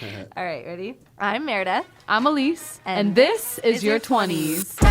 All right, ready? I'm Meredith. I'm Elise, and this is your 20s.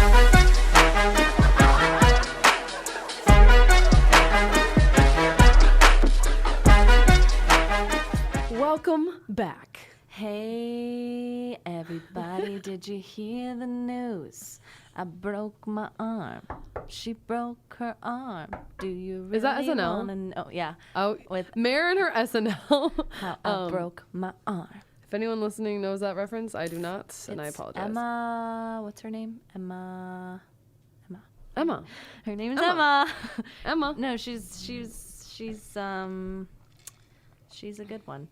Welcome back. Hey, everybody, did you hear the news? I broke my arm. She broke her arm. Do you really Is that SNL? wanna know? Yeah. Oh, With Mare and her SNL. how I broke my arm. If anyone listening knows that reference, I do not, and I It's apologize. Emma, what's her name? Emma. Emma. Her name's Emma. Emma. Emma. No, she's a good one.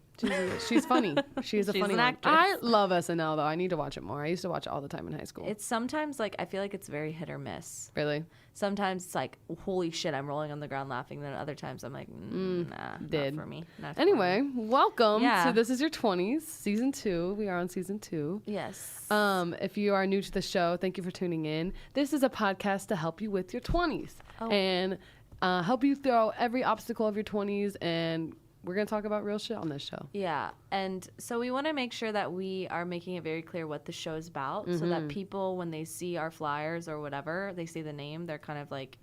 She's funny. She's a She's funny an one. actress. I love SNL, though. I need to watch it more. I used to watch it all the time in high school. It's sometimes like, I feel like it's very hit or miss. Really? Sometimes it's like, holy shit, I'm rolling on the ground laughing. Then other times I'm like, nah, did. not for me. Not for Anyway, me. welcome Yeah. to This Is Your 20s, Season 2. We are on Season 2. Yes. If you are new to the show, thank you for tuning in. This is a podcast to help you with your 20s and help you through every obstacle of your 20s, and we're going to talk about real shit on this show. Yeah. And so we want to make sure that we are making it very clear what the show is about so that people, when they see our flyers or whatever, they see the name, they're kind of like,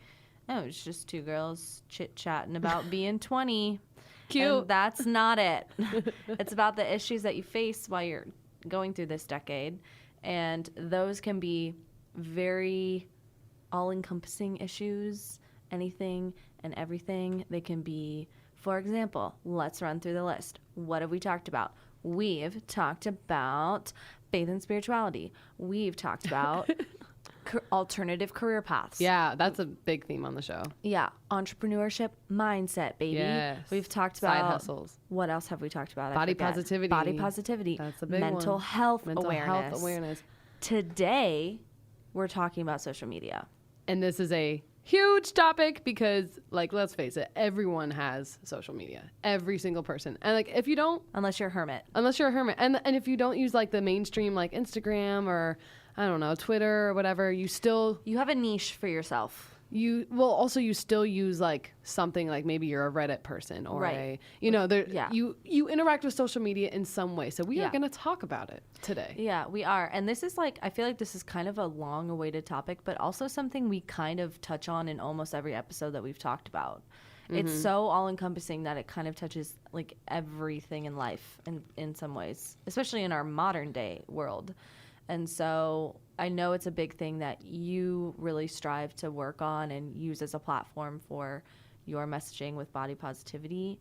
oh, it's just two girls chit-chatting about being 20. Cute. And that's not it. It's about the issues that you face while you're going through this decade. And those can be very all-encompassing issues, anything and everything. They can be, for example, let's run through the list. What have we talked about? We've talked about faith and spirituality. We've talked about alternative career paths. Yeah, that's a big theme on the show. Yeah, entrepreneurship mindset, baby. Yes. We've talked Side about hustles. What else have we talked about? I Body forget. positivity. Body positivity. That's a big mental one. health Mental awareness. health awareness. Today, we're talking about social media. And this is a huge topic because, like, let's face it, everyone has social media. Every single person. And, like, if you don't, Unless you're a hermit. and if you don't use, like, the mainstream, like, Instagram or, I don't know, Twitter or whatever, you still... You have a niche for yourself. You still use like something like maybe you're a Reddit person or Right. you interact with social media in some way. So we Yeah. are going to talk about it today. Yeah, we are. And this is like, I feel like this is kind of a long awaited topic, but also something we kind of touch on in almost every episode that we've talked about. It's so all encompassing that it kind of touches like everything in life in some ways, especially in our modern day world. And so I know it's a big thing that you really strive to work on and use as a platform for your messaging with body positivity.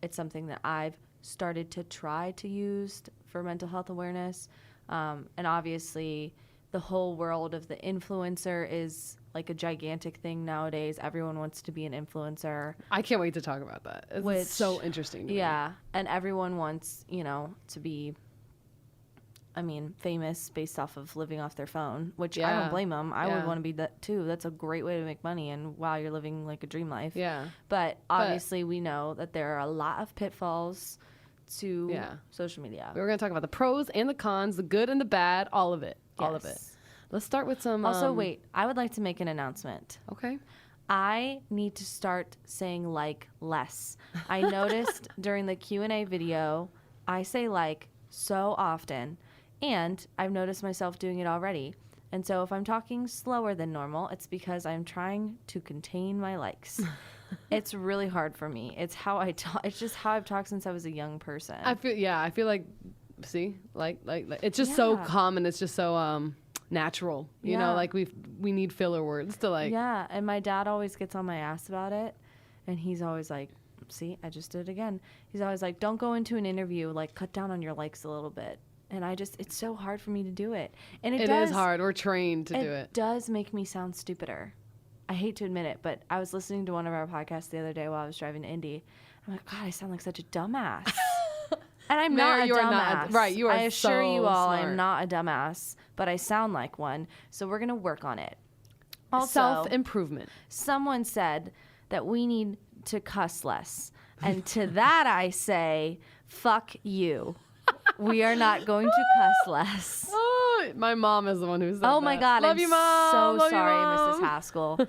It's something that I've started to try to use for mental health awareness. And obviously, the whole world of the influencer is like a gigantic thing nowadays. Everyone wants to be an influencer. I can't wait to talk about that. It's so interesting to me. Yeah. And everyone wants, to be, famous based off of living off their phone, which I don't blame them. I would want to be that too. That's a great way to make money. And wow, you're living like a dream life. Yeah. But obviously we know that there are a lot of pitfalls to social media. We're going to talk about the pros and the cons, the good and the bad, all of it. All of it. Yes. Let's start with some... Also, wait, I would like to make an announcement. Okay. I need to start saying like less. I noticed during the Q&A video, I say like so often, and I've noticed myself doing it already. And so if I'm talking slower than normal, it's because I'm trying to contain my likes. It's really hard for me. It's how I talk. It's just how I've talked since I was a young person. I feel like, see, like it's just so common. It's just so natural. You know, like we need filler words to like. Yeah, and my dad always gets on my ass about it, and he's always like, "See, I just did it again." He's always like, "Don't go into an interview like cut down on your likes a little bit." And it's so hard for me to do it. And it is hard. We're trained to do it. It does make me sound stupider. I hate to admit it, but I was listening to one of our podcasts the other day while I was driving to Indy. I'm like, God, I sound like such a dumbass. And I'm not a dumbass. Right, you are. I assure you all, smart. I'm not a dumbass, but I sound like one. So we're going to work on it. Also, self-improvement. Someone said that we need to cuss less. And to that I say, fuck you. We are not going to cuss less. Oh, My mom is the one who said Oh my that. God, Love I'm you, Mom. so Love you, sorry, Mom. Mrs. Haskell.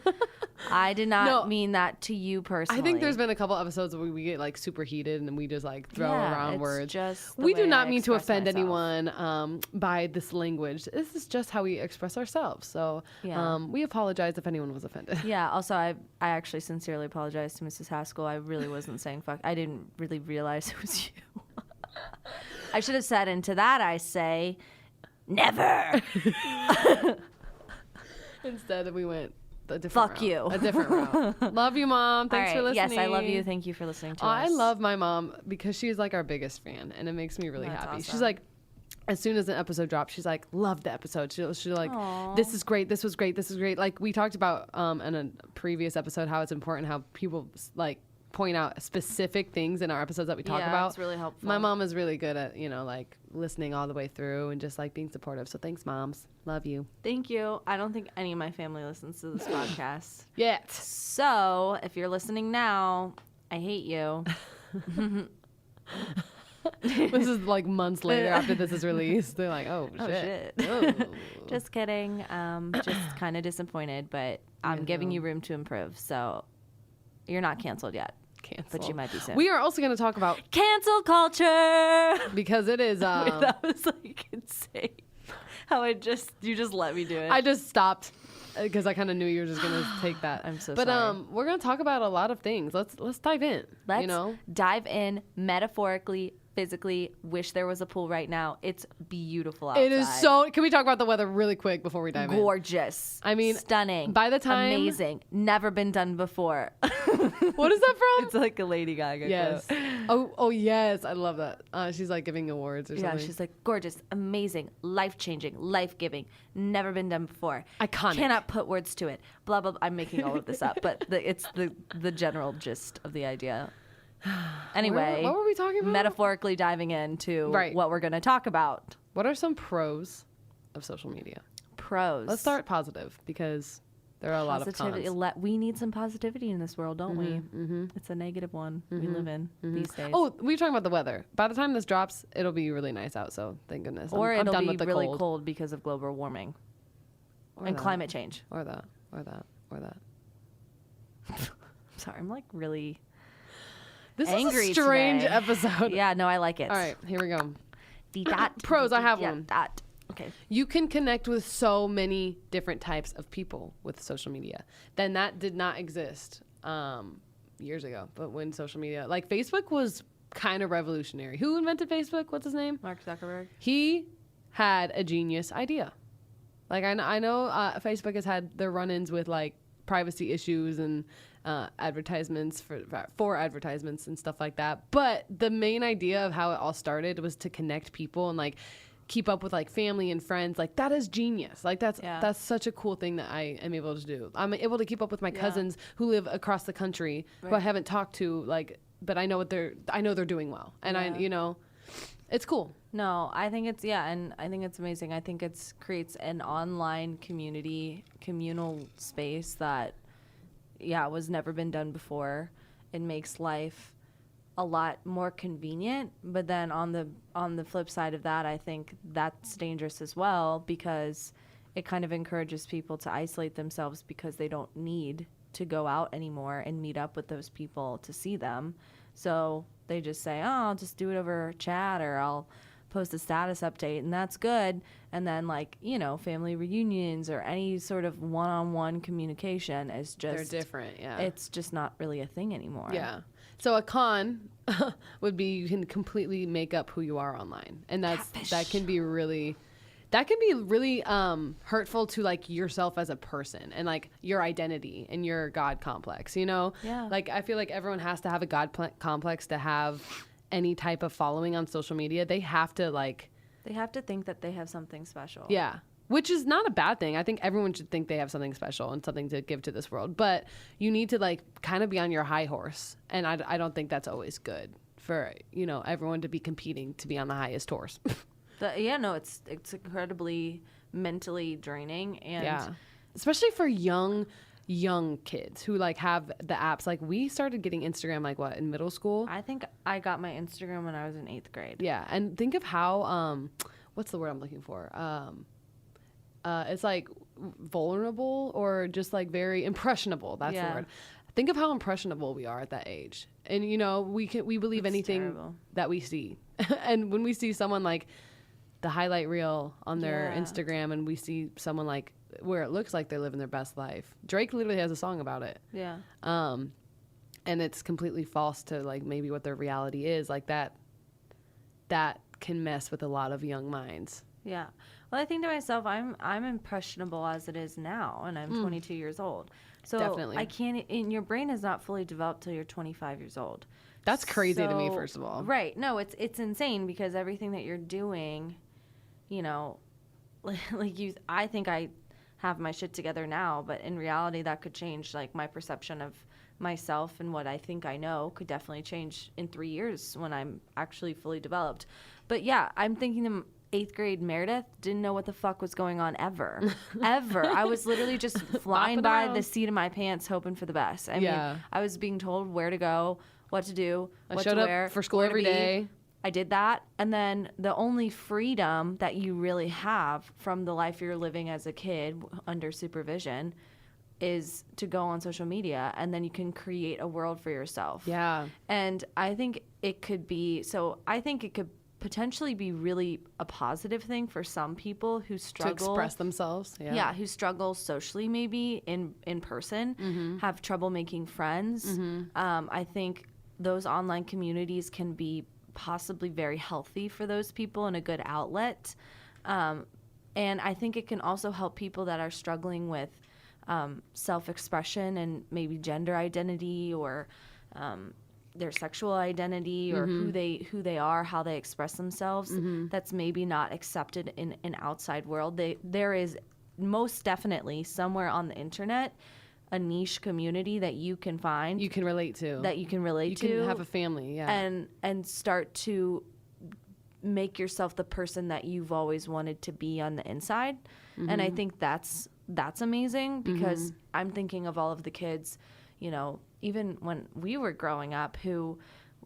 I did not No. mean that to you personally. I think there's been a couple episodes where we get like super heated and then we just like throw around it's words. just the We do way not I mean to express offend myself. anyone by this language. This is just how we express ourselves. So Yeah. we apologize if anyone was offended. Yeah, also, I actually sincerely apologize to Mrs. Haskell. I really wasn't saying fuck. I didn't really realize it was you. I should have said, and to that I say, never. Instead, we went a different Fuck route. you. A different route. Love you, Mom. Thanks All for right, listening. yes, I love you. Thank you for listening to us. I love my mom because she's like our biggest fan, and it makes me really That's happy. She's awesome. like, as soon as an episode drops, she's like, love the episode. She's like, Aw. this is great. This was great. This is great. Like we talked about in a previous episode, how it's important how people like point out specific things in our episodes that we talk Yeah, about. it's really helpful. My mom is really good at like listening all the way through and just like being supportive. So thanks, moms. Love you. Thank you. I don't think any of my family listens to this podcast. Yeah. So, if you're listening now, I hate you. This is like months later after this is released. They're like, oh Oh, shit. shit. Oh. Just kidding. Just kind of disappointed, but I'm giving you room to improve. So, you're not canceled yet, Cancel. but you might be soon. We are also going to talk about Cancel culture. because it is. That was like insane. How you just let me do it. I just stopped because I kind of knew you were just gonna take that. I'm so but sorry. we're gonna talk about a lot of things. Let's dive in. Let's you know, dive in metaphorically, physically. Wish there was a pool right now. It's beautiful outside. it is so. Can we talk about the weather really quick before we dive in? gorgeous. I mean, stunning. by the time- amazing. Never been done before. What is that from? It's like a Lady Gaga Yes. quote. Oh yes, I love that. She's like giving awards or Yeah, something. she's like gorgeous, amazing, life changing, life giving, never been done before. Iconic. Cannot put words to it. Blah blah. Blah. I'm making all of this up, but it's the general gist of the idea. Anyway, what were we talking about? Metaphorically diving into Right. what we're going to talk about. What are some pros of social media? Pros. Let's start positive because there are a lot of Positivity. cons. We need some positivity in this world, don't we? Mm-hmm. It's a negative one we live in these days. Oh, we were talking about the weather. By the time this drops, it'll be really nice out. So thank goodness. or I'm it'll done be with the really cold. cold because of global warming Or and that. climate change. Or that. Or that. Or that. Sorry, I'm like really This angry is a strange today. episode. Yeah, no, I like it. All right, here we go. The dot. Pros, I have yeah, one. Dot. Okay. You can connect with so many different types of people with social media. Then that did not exist years ago. But when social media, like Facebook was kind of revolutionary. Who invented Facebook? What's his name? Mark Zuckerberg. He had a genius idea. Like I know Facebook has had their run-ins with like privacy issues and advertisements for advertisements and stuff like that. But the main idea of how it all started was to connect people and like keep up with like family and friends. Like that is genius. Like that's such a cool thing that I am able to do. I'm able to keep up with my cousins who live across the country who I haven't talked to, like, but I know they're doing well. And it's cool. No, I think it's and I think it's amazing. I think it's creates an online communal space that was never been done before. It makes life a lot more convenient, but then on the flip side of that, I think that's dangerous as well because it kind of encourages people to isolate themselves because they don't need to go out anymore and meet up with those people to see them. So they just say, "Oh, I'll just do it over chat or I'll post a status update," and that's good. And then family reunions or any sort of one-on-one communication is just They're different, yeah. It's just not really a thing anymore. Yeah. So a con would be you can completely make up who you are online, and that can be really hurtful to like yourself as a person and like your identity and your God complex. Yeah. Like I feel like everyone has to have a God complex to have any type of following on social media. They have to think that they have something special. Yeah. Which is not a bad thing. I think everyone should think they have something special and something to give to this world. But you need to like kind of be on your high horse. And I don't think that's always good for, everyone to be competing to be on the highest horse. It's incredibly mentally draining and especially for young kids who like have the apps. Like we started getting Instagram like what, in middle school? I think I got my Instagram when I was in 8th grade. Yeah. And think of how, what's the word I'm looking for? it's like vulnerable or just like very impressionable. That's the Yeah. word. Think of how impressionable we are at that age. And you know, we believe It's anything terrible. that we see. And when we see someone like the highlight reel on their Yeah. Instagram and we see someone like where it looks like they're living their best life. Drake literally has a song about it. Yeah. And it's completely false to like maybe what their reality is. Like that can mess with a lot of young minds. Yeah. Well, I think to myself, I'm impressionable as it is now, and I'm 22 years old. So Definitely. I can't. And your brain is not fully developed till you're 25 years old. That's crazy to me, So- first of all. Right. No, it's insane because everything that you're doing, you know, like you. I think I have my shit together now, but in reality, that could change. Like my perception of myself and what I think I know could definitely change in 3 years when I'm actually fully developed. But yeah, I'm thinking the 8th grade Meredith didn't know what the fuck was going on ever. Ever. I was literally just flying Bopping by around. the seat of my pants hoping for the best. I Yeah. mean, I was being told where to go, what to do, I what showed to up wear, for school where to every be. day. I did that. And then the only freedom that you really have from the life you're living as a kid under supervision is to go on social media, and then you can create a world for yourself. Yeah. And I think it could be, so I think it could potentially be really a positive thing for some people who To struggle. express themselves. Yeah. Yeah, who struggle socially, maybe in person, have trouble making friends. I think those online communities can be possibly very healthy for those people and a good outlet. And I think it can also help people that are struggling with self-expression and maybe gender identity or their sexual identity or who they are, how they express themselves. That's maybe not accepted in an outside world. There is most definitely somewhere on the internet a niche community that you can find You can relate to. that you can relate you to can have a family. Yeah. and start to make yourself the person that you've always wanted to be on the inside. And I think that's amazing because I'm thinking of all of the kids, you know, even when we were growing up who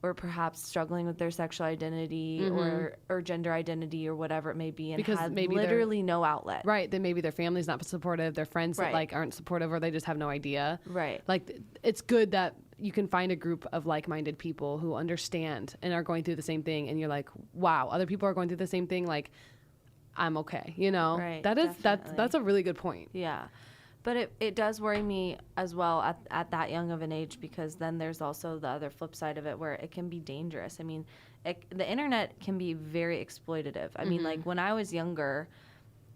were perhaps struggling with their sexual identity or gender identity or whatever it may be and Because had maybe they're- literally no outlet. Right. Then maybe their family's not supportive. Their friends that Right. like aren't supportive, or they just have no idea. Right. Like it's good that you can find a group of like-minded people who understand and are going through the same thing, and you're like, wow, other people are going through the same thing. Like, I'm okay. You know. Right, That's definitely. a really good point. Yeah. But it does worry me as well at that young of an age because then there's also the other flip side of it where it can be dangerous. I mean, the internet can be very exploitative. I mean, like when I was younger,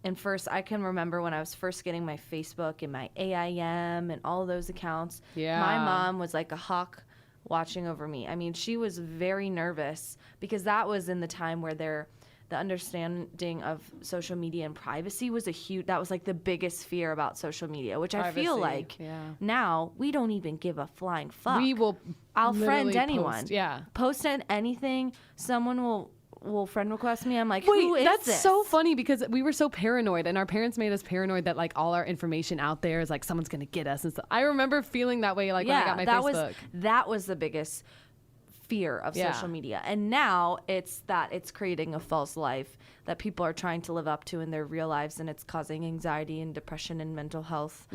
and first I can remember when I was first getting my Facebook and my AIM and all those accounts. Yeah. My mom was like a hawk watching over me. I mean, she was very nervous because that was in the time where the understanding of social media and privacy was that was like the biggest fear about social media, which I feel Privacy, like yeah. now we don't even give a flying fuck. We will. I'll friend literally anyone. post- yeah. Post anything. Someone will friend request me. I'm like, Wait, who is that's this? so funny because we were so paranoid, and our parents made us paranoid that like all our information out there is like someone's gonna get us and stuff. I remember feeling that way like when I got my Facebook. that was the biggest fear of Yeah. social media. And now it's creating a false life that people are trying to live up to in their real lives, and it's causing anxiety and depression and mental health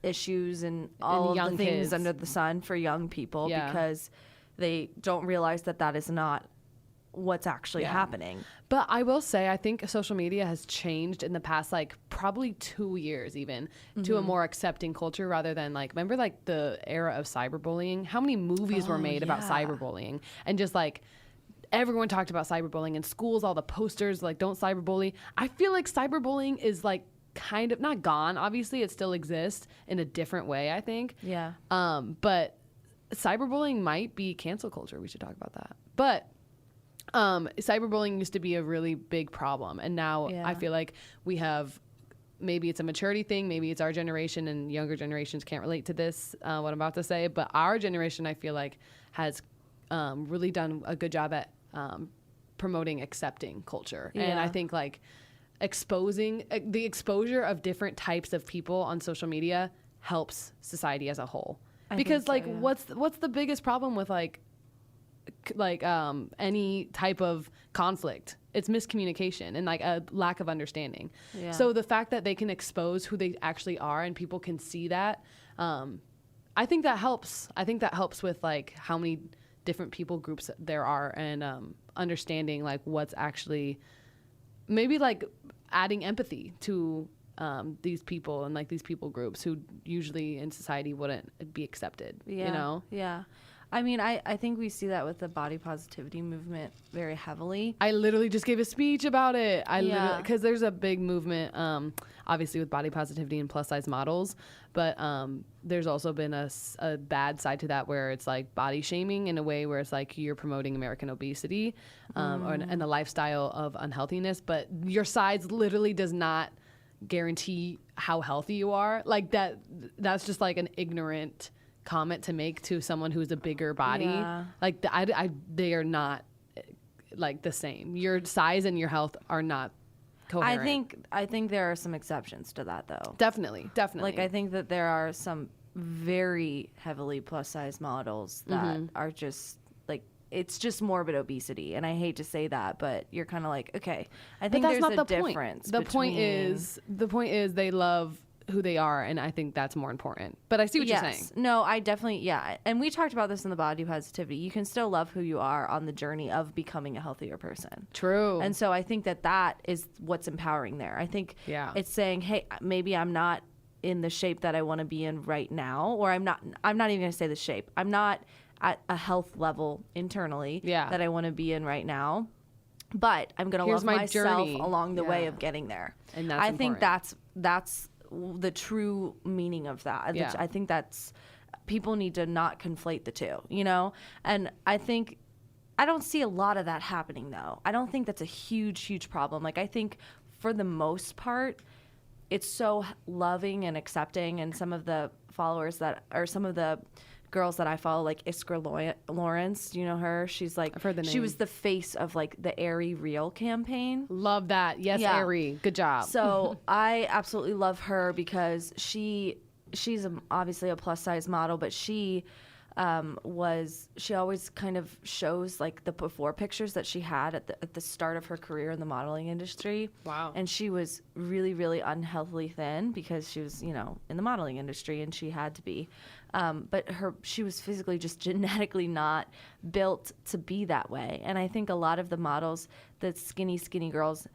issues and all of young the things kids. under the sun for young people Yeah. because they don't realize that is not what's actually Yeah. happening. But I will say, I think social media has changed in the past, like probably 2 years even, to a more accepting culture rather than like, remember like the era of cyberbullying? How many movies were made about yeah. cyberbullying? And just like, everyone talked about cyberbullying in schools, all the posters, like don't cyberbully. I feel like cyberbullying is like kind of not gone. Obviously, it still exists in a different way, I think. Yeah. But cyberbullying might be cancel culture. We should talk about that. But cyberbullying used to be a really big problem, and now Yeah. I feel like we have, maybe it's a maturity thing, maybe it's our generation and younger generations can't relate to this, what I'm about to say, but our generation I feel like has really done a good job at promoting accepting culture. And Yeah. I think like exposing the exposure of different types of people on social media helps society as a whole. I Because think so, like yeah. what's the biggest problem with like any type of conflict. It's miscommunication and like a lack of understanding. Yeah. So the fact that they can expose who they actually are and people can see that, I think that helps. I think that helps with like how many different people groups there are, and understanding like what's actually maybe like adding empathy to these people and like these people groups who usually in society wouldn't be accepted. Yeah. You know? Yeah. I mean, I think we see that with the body positivity movement very heavily. I literally just gave a speech about it. Yeah. Because there's a big movement, obviously with body positivity and plus size models, but there's also been a bad side to that where it's like body shaming in a way where it's like you're promoting American obesity and a lifestyle of unhealthiness, but your size literally does not guarantee how healthy you are. Like that's just like an ignorant comment to make to someone who's a bigger body. Yeah. Like they are not like the same. Your size and your health are not coherent. I think there are some exceptions to that though. Definitely. Like I think that there are some very heavily plus size models that are just like, it's just morbid obesity, and I hate to say that, but you're kind of like, okay, I think that's there's not a the difference. point. The point is they love who they are, and I think that's more important. But I see what you're saying. No, I definitely, yeah. And we talked about this in the body positivity. You can still love who you are on the journey of becoming a healthier person. True. And so I think that is what's empowering there. I think it's saying, hey, maybe I'm not in the shape that I want to be in right now, or I'm not even going to say the shape. I'm not at a health level internally that I want to be in right now. But I'm going to love myself journey along the way of getting there. And that's I think that's the true meaning of that. Yeah. I think that's, people need to not conflate the two, you know? And I think, I don't see a lot of that happening though. I don't think that's a huge problem. Like I think for the most part, it's so loving and accepting, and some of the followers that, or some of the girls that I follow, like Iskra Lawrence, do you know her? She's like, I've heard the name. She was the face of like the Aerie Real campaign. Love that. Yes, Yeah. Aerie. Good job. So I absolutely love her because she's obviously a plus size model, but she always kind of shows like the before pictures that she had at the start of her career in the modeling industry. Wow. And she was really, really unhealthily thin because she was, you know, in the modeling industry, and she had to be. But she was physically just genetically not built to be that way. And I think a lot of the models, the skinny girls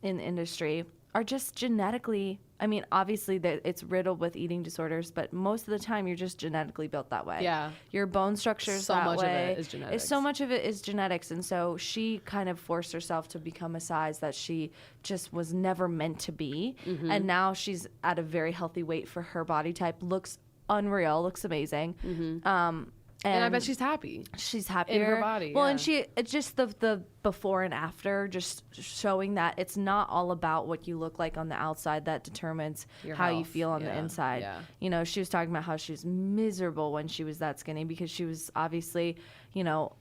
in the industry, are just genetically, I mean, obviously it's riddled with eating disorders, but most of the time you're just genetically built that way. Yeah. Your bone structure is that way. So much of it is genetics. So much of it is genetics. And so she kind of forced herself to become a size that she just was never meant to be. Mm-hmm. And now she's at a very healthy weight for her body type, looks unreal, looks amazing. Mm-hmm. And I bet she's happy. She's happier in her body. Well, yeah. and it's just the before and after, just showing that it's not all about what you look like on the outside that determines Your how you health. feel on the Yeah. inside. Yeah. You know, she was talking about how she was miserable when she was that skinny because she was obviously, you know,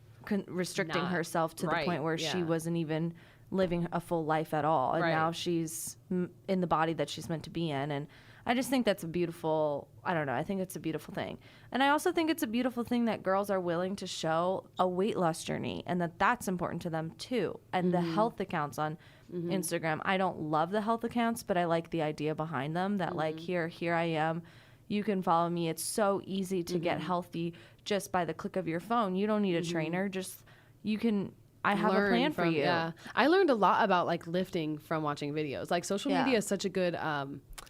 restricting Not herself to the point where she yeah. wasn't even living a full life at all. And Right. now she's in the body that she's meant to be in. And I just think that's a beautiful, I don't know, I think it's a beautiful thing. And I also think it's a beautiful thing that girls are willing to show a weight loss journey, and that's important to them too. And the health accounts on Instagram, I don't love the health accounts, but I like the idea behind them that like, here I am, you can follow me. It's so easy to get healthy just by the click of your phone. You don't need a trainer, just, you can, I have a plan for you. Yeah. I learned a lot about like lifting from watching videos. Like social Yeah. media is such a good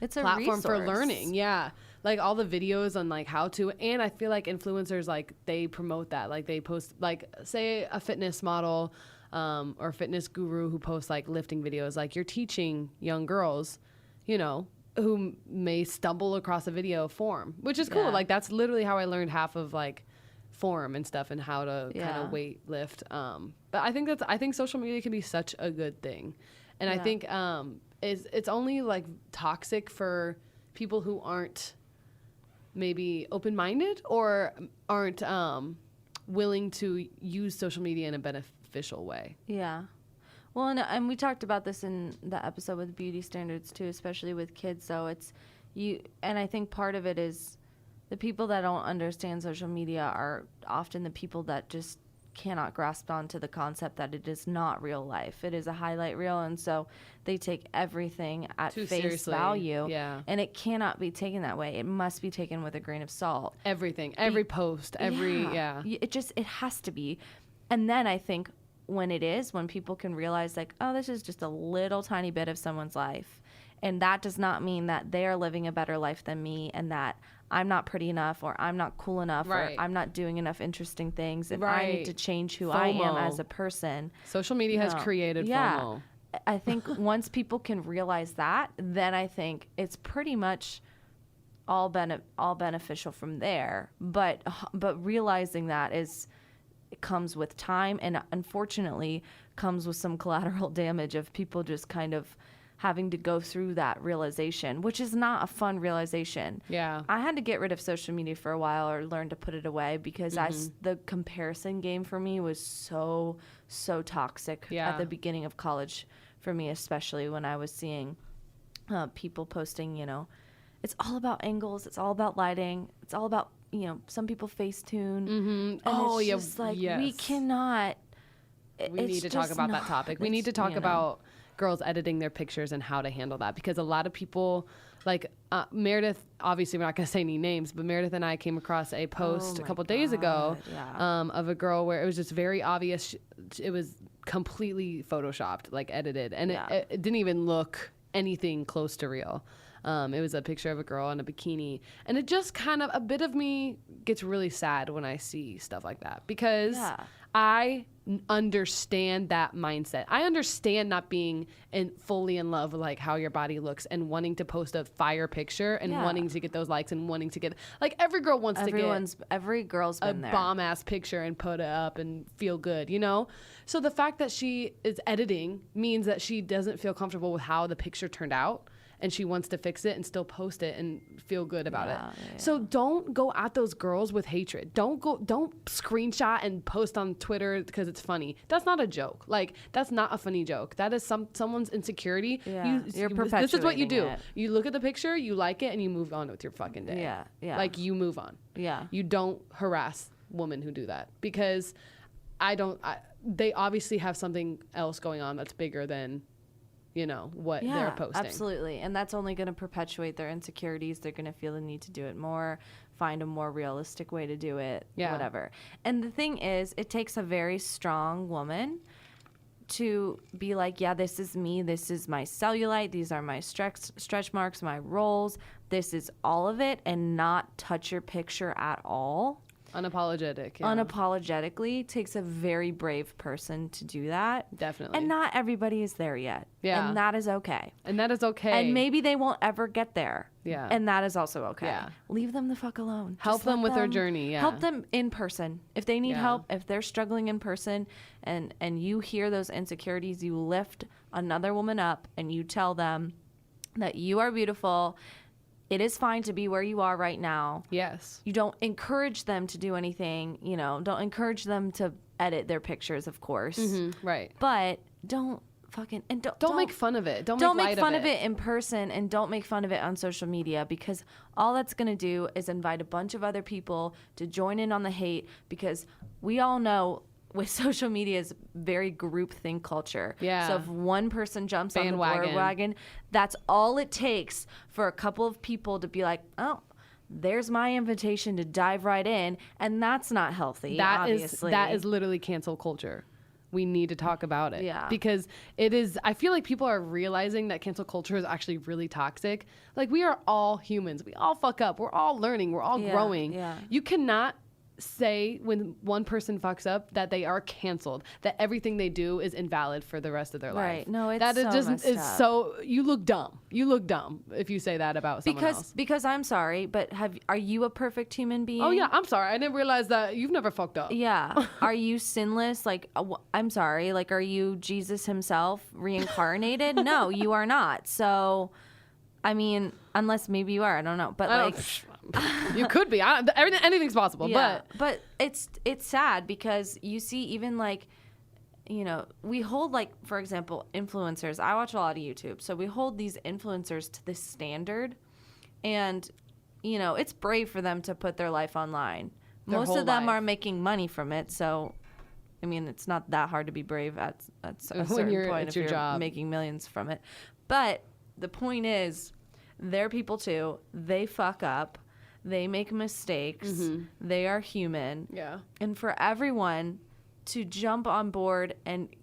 It's a platform for resource. learning. Yeah. Like all the videos on like how to, and I feel like influencers, like they promote that. Like they post, like say a fitness model or fitness guru who posts like lifting videos, like you're teaching young girls, you know, who may stumble across a video form, which is cool. Yeah. Like that's literally how I learned half of like form and stuff and how to kind Yeah. of weight lift. But I think social media can be such a good thing. And I Yeah. think it's only like toxic for people who aren't maybe open-minded or aren't willing to use social media in a beneficial way. Yeah. Well, and we talked about this in the episode with beauty standards too, especially with kids. So it's and I think part of it is the people that don't understand social media are often the people that just cannot grasp onto the concept that it is not real life. It is a highlight reel, and so they take everything at Too face seriously. value. Yeah. And it cannot be taken that way. It must be taken with a grain of salt. Everything, every post, every It has to be. And then I think when people can realize like, oh, this is just a little tiny bit of someone's life, and that does not mean that they are living a better life than me, and that I'm not pretty enough, or I'm not cool enough, Right. or I'm not doing enough interesting things, and I Right. need to change who I am FOMO. as a person. Social media has No. created Yeah. FOMO. I think once people can realize that, then I think it's pretty much all beneficial from there. But realizing that it comes with time, and unfortunately comes with some collateral damage of people just kind of having to go through that realization, which is not a fun realization. Yeah. I had to get rid of social media for a while, or learn to put it away, because the comparison game for me was so toxic at the beginning of college for me, especially when I was seeing people posting, it's all about angles, it's all about lighting, it's all about, some people Facetune. And it's just like, we cannot. We need to talk about that topic. We need to talk about girls editing their pictures and how to handle that, because a lot of people, like Meredith, obviously we're not going to say any names, but Meredith and I came across a post a couple days ago of a girl where it was just very obvious. It was completely photoshopped, like edited, and it didn't even look anything close to real. It was a picture of a girl in a bikini, and it just kind of, a bit of me gets really sad when I see stuff like that, because I understand that mindset. I understand not being fully in love with like how your body looks, and wanting to post a fire picture, and wanting to get those likes, and wanting to get, like, every girl wants every girl's been there. Bomb ass picture and put it up and feel good, So the fact that she is editing means that she doesn't feel comfortable with how the picture turned out, and she wants to fix it and still post it and feel good about it. So don't go at those girls with hatred. Don't screenshot and post on Twitter because it's funny. That's not a joke. Like, that's not a funny joke. That is someone's insecurity. You're perpetuating This is what you do. it. You look at the picture, you like it, and you move on with your fucking day. Yeah. Like, you move on. Yeah. You don't harass women who do that, because they obviously have something else going on that's bigger than what they're posting. Absolutely. And that's only going to perpetuate their insecurities. They're going to feel the need to do it more, find a more realistic way to do it, whatever. And the thing is, it takes a very strong woman to be like, yeah, this is me. This is my cellulite. These are my stretch marks, my rolls. This is all of it, and not touch your picture at all. Unapologetic. Unapologetically takes a very brave person to do that. Definitely. And not everybody is there yet. Yeah. And that is okay. And maybe they won't ever get there. Yeah. And that is also okay. Yeah. Leave them the fuck alone. Help Just them let with their journey. Yeah. Help them in person. If they need Yeah. help, if they're struggling in person, and you hear those insecurities, you lift another woman up and you tell them that you are beautiful. It is fine to be where you are right now. Yes. You don't encourage them to do anything, don't encourage them to edit their pictures, of course. Right. But don't make fun of it. Don't make fun of it in person, and don't make fun of it on social media, because all that's going to do is invite a bunch of other people to join in on the hate, because we all know with social media is very groupthink culture. Yeah. So if one person jumps on the Bandwagon. bandwagon, that's all it takes for a couple of people to be like, oh, there's my invitation to dive right in, and that's not healthy. Obviously. That is literally cancel culture. We need to talk about it. Yeah. Because I feel like people are realizing that cancel culture is actually really toxic. Like, we are all humans. We all fuck up. We're all learning. We're all growing. Yeah. You cannot say when one person fucks up that they are canceled, that everything they do is invalid for the rest of their life. Right. No, it's that so is messed it's up. so, you look dumb. You look dumb if you say that about someone else. Because I'm sorry, but are you a perfect human being? Oh yeah, I'm sorry. I didn't realize that you've never fucked up. Yeah. Are you sinless? Like, I'm sorry. Like, are you Jesus himself reincarnated? No, you are not. So, I mean, unless maybe you are. I don't know. But you could be. Anything's possible. Yeah, but it's sad, because you see, even like, we hold, like, for example, influencers. I watch a lot of YouTube, so we hold these influencers to this standard, and it's brave for them to put their life online. Most of them are making money from it, so I mean, it's not that hard to be brave at a certain point if you're job. making millions from it. But the point is, they're people too. They fuck up. They make mistakes. They are human. Yeah. And for everyone to jump on board and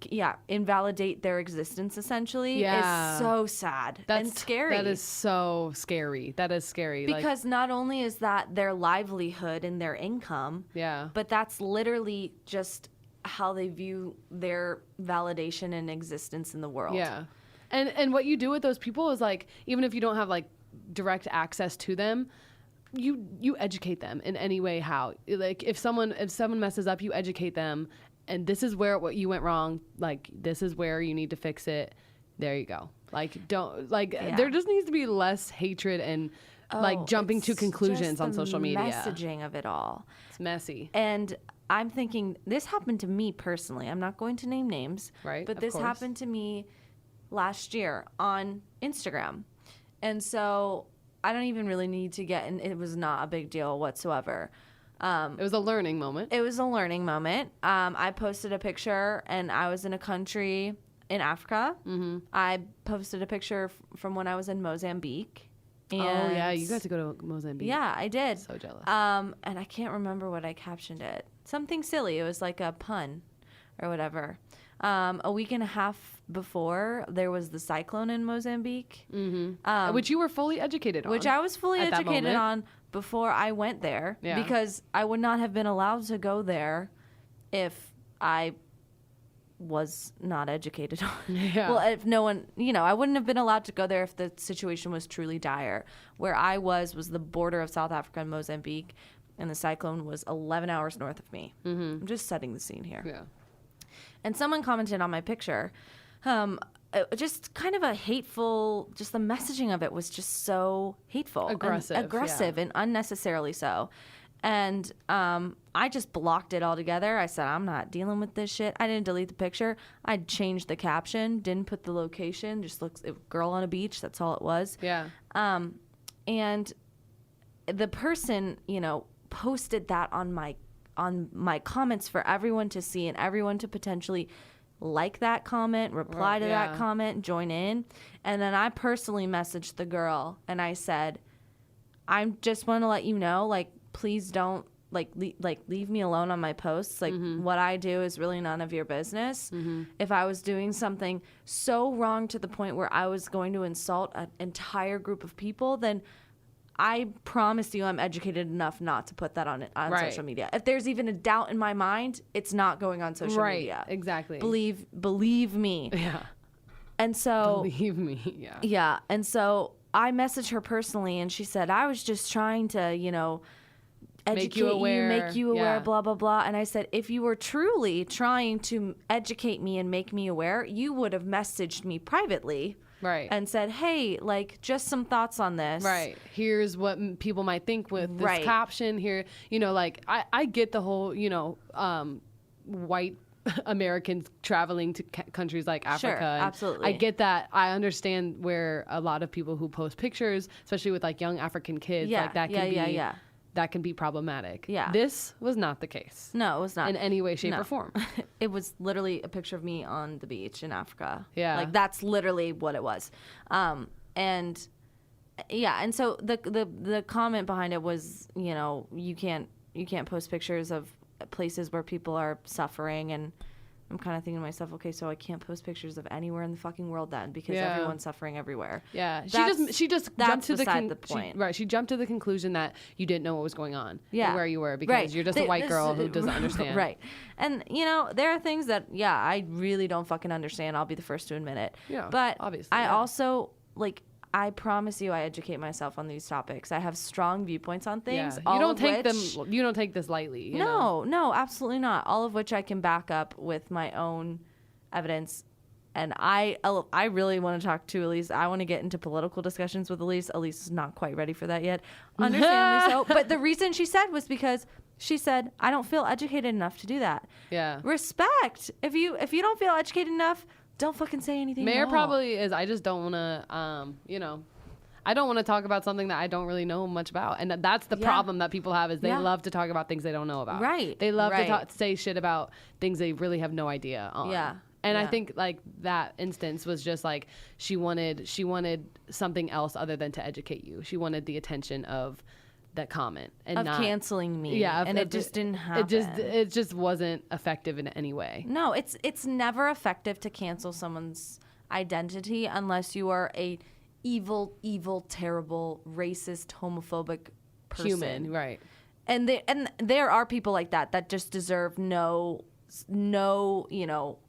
invalidate their existence essentially is so sad and scary. That is so scary. That is scary. Because not only is that their livelihood and their income, but that's literally just how they view their validation and existence in the world. Yeah. And what you do with those people is like, even if you don't have like direct access to them, you educate them in any way. How, like, if someone messes up, you educate them, and this is what you went wrong. Like, this is where you need to fix it. There you go. Like, there just needs to be less hatred and like jumping to conclusions on social media. Messaging of it all. It's messy. And I'm thinking, this happened to me personally. I'm not going to name names, right? But this happened to me last year on Instagram. And so I don't even really need to get in. It was not a big deal whatsoever. It was a learning moment. It was a learning moment. I posted a picture, and I was in a country in Africa. I posted a picture from when I was in Mozambique. And you got to go to Mozambique. Yeah, I did. So jealous. And I can't remember what I captioned it. Something silly. It was like a pun or whatever. A week and a half before, there was the cyclone in Mozambique. Which you were fully educated on. Which I was fully educated on before I went there. Yeah. Because I would not have been allowed to go there if I was not educated on. Yeah. Well, if no one, I wouldn't have been allowed to go there if the situation was truly dire. Where I was the border of South Africa and Mozambique, and the cyclone was 11 hours north of me. I'm just setting the scene here. Yeah. And someone commented on my picture, just kind of a hateful, just the messaging of it was just so hateful. Aggressive and unnecessarily so. And I just blocked it altogether. I said, I'm not dealing with this shit. I didn't delete the picture. I changed the caption, didn't put the location, just looks girl on a beach. That's all it was. Yeah. And the person, posted that on my comments for everyone to see and everyone to potentially like that comment, reply to that comment, join in. And then I personally messaged the girl and I said, I just want to let you know, like, please don't leave me alone on my posts. Like, what I do is really none of your business. If I was doing something so wrong to the point where I was going to insult an entire group of people, then I promise you I'm educated enough not to put that on social media. If there's even a doubt in my mind, it's not going on social media. Exactly. Believe me. Yeah. And so believe me. Yeah. Yeah. And so I messaged her personally, and she said, I was just trying to, educate make you aware, blah, blah, blah. And I said, if you were truly trying to educate me and make me aware, you would have messaged me privately. Right. And said, hey, like, just some thoughts on this. Right. Here's what people might think with this caption here. Like, I get the whole, white Americans traveling to countries like Africa. Sure, absolutely. I get that. I understand where a lot of people who post pictures, especially with like young African kids, like that can be problematic. Yeah. This was not the case. No, it was not. In any way, shape, or form. It was literally a picture of me on the beach in Africa. Yeah. Like, that's literally what it was. And so the comment behind it was, you can't post pictures of places where people are suffering, and I'm kind of thinking to myself, okay, so I can't post pictures of anywhere in the fucking world then, because everyone's suffering everywhere. Yeah. She just jumped to the point. She jumped to the conclusion that you didn't know what was going on. Yeah. And where you were, because you're just a white girl who doesn't understand. Right. And there are things that I really don't fucking understand. I'll be the first to admit it. Yeah. But obviously, I also, like, I promise you I educate myself on these topics. I have strong viewpoints on things. Yeah. You don't take this lightly. No, absolutely not. All of which I can back up with my own evidence. And I really want to talk to Elise. I want to get into political discussions with Elise. Elise is not quite ready for that yet. Understandably so. But the reason she said was because she said, I don't feel educated enough to do that. Yeah. Respect. If you don't feel educated enough, don't fucking say anything. Mayor probably is. I just don't want to, I don't want to talk about something that I don't really know much about. And that's the problem that people have is they love to talk about things they don't know about. Right. They love to say shit about things they really have no idea on. Yeah. And I think like that instance was just like she wanted something else other than to educate you. She wanted the attention of that comment and of not canceling me. Yeah, and it just didn't happen. It just wasn't effective in any way. No, it's never effective to cancel someone's identity unless you are a evil, terrible, racist, homophobic person. Human, right? And there are people like that just deserve no